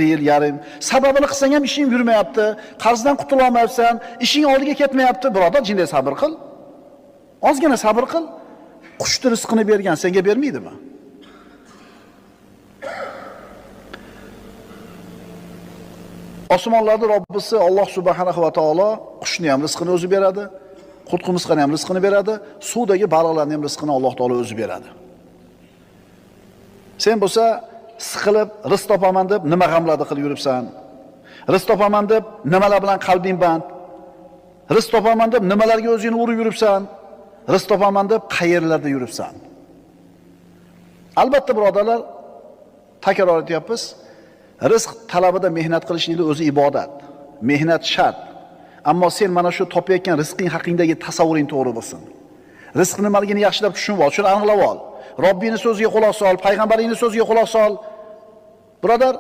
yil yarim. Sababini qilsang ham ishing yurmayapti, qarzdan qutula olmayapsan, ishing oldiga ketmayapti. Birodar, jinday sabr qil. Ozgina sabr qil. Qushni rizqini bergan senga bermaydimi? Osmonlarda Robbisi Alloh subhanahu va taolo qushni ham rizqini o'zi beradi, qurt-qumursqani ham rizqini beradi, suvdagi baliqlarning ham rizqini Alloh taolo o'zi beradi. Sen bo'lsa siqilib rizq topaman deb nima g'amlarni qilib yuribsan? Rizq topaman deb nimalar bilan qalbing band? Rizq topaman deb nimalarga o'zingni urib yuribsan? Rizq topaman deb qayerlarda yuribsan? Albatta birodarlar, takror aytyapmiz. Rizq talabida mehnat qilishning o'zi ibodat. Mehnat shart. Ammo sen mana shu topayotgan rizqing haqingdagi tasavvuring to'g'ri bo'lsin. Rizq nimaligini yaxshilab tushunib ol, shuni aniqlab ol. Robbingning so'ziga quloq sol, payg'ambaringning so'ziga quloq sol. Birodar,